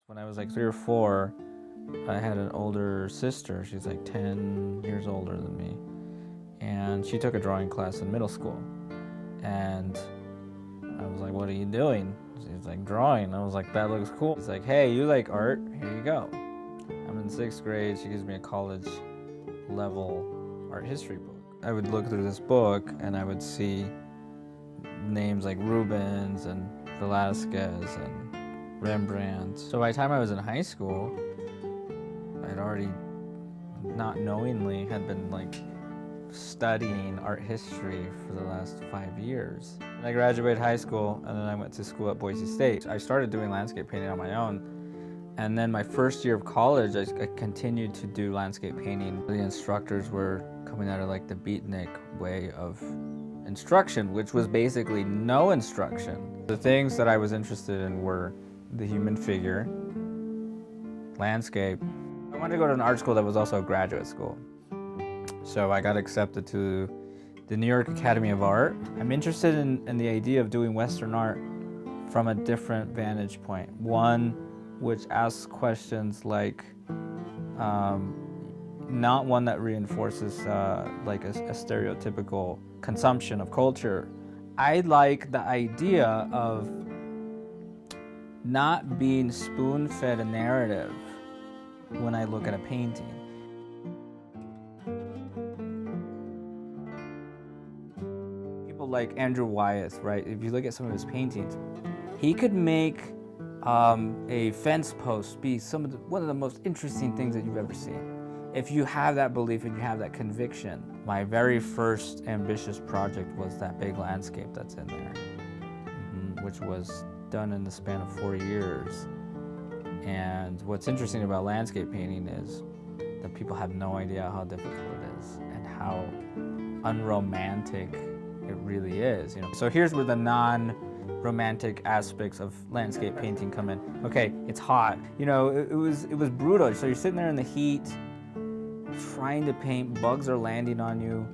When I was like 3 or 4, I had an older sister. She's like 10 years older than me. And she took a drawing class in middle school. And I was like, what are you doing? She's like, drawing. I was like, that looks cool. She's like, hey, you like art? Here you go. I'm in 6th grade. She gives me a college level art history book. I would look through this book and I would see names like Rubens and Velasquez and Rembrandt. So by the time I was in high school, I'd already, not knowingly, had been like studying art history for the last 5 years. And I graduated high school and then I went to school at Boise State. I started doing landscape painting on my own. And then my first year of college, I continued to do landscape painting. The instructors were coming out of like the beatnik way of instruction, which was basically no instruction. The things that I was interested in were the human figure, landscape. I wanted to go to an art school that was also a graduate school. So I got accepted to the New York Academy of Art. I'm interested in the idea of doing Western art from a different vantage point. One which asks questions like, not one that reinforces like a stereotypical consumption of culture. I like the idea of not being spoon-fed a narrative when I look at a painting. People like Andrew Wyeth, right? If you look at some of his paintings, he could make a fence post be one of the most interesting things that you've ever seen. If you have that belief and you have that conviction. My very first ambitious project was that big landscape that's in there, which was done in the span of 4 years. And what's interesting about landscape painting is that people have no idea how difficult it is and how unromantic it really is. So here's where the non-romantic aspects of landscape painting come in. Okay, it's hot. It was brutal. So you're sitting there in the heat, trying to paint. Bugs are landing on you.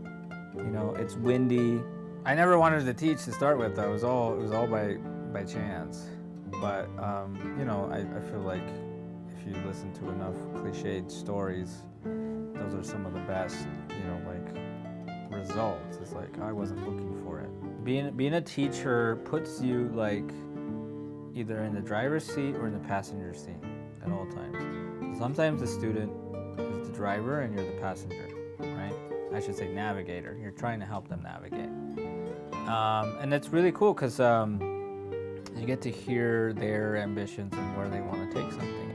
It's windy. I never wanted to teach to start with, though. It was all by chance. But I feel like if you listen to enough cliched stories, those are some of the best, results. It's like I wasn't looking for it. Being a teacher puts you like either in the driver's seat or in the passenger seat at all times. Sometimes the student is the driver and you're the passenger, right? I should say navigator. You're trying to help them navigate. And it's really cool because you get to hear their ambitions and where they want to take something.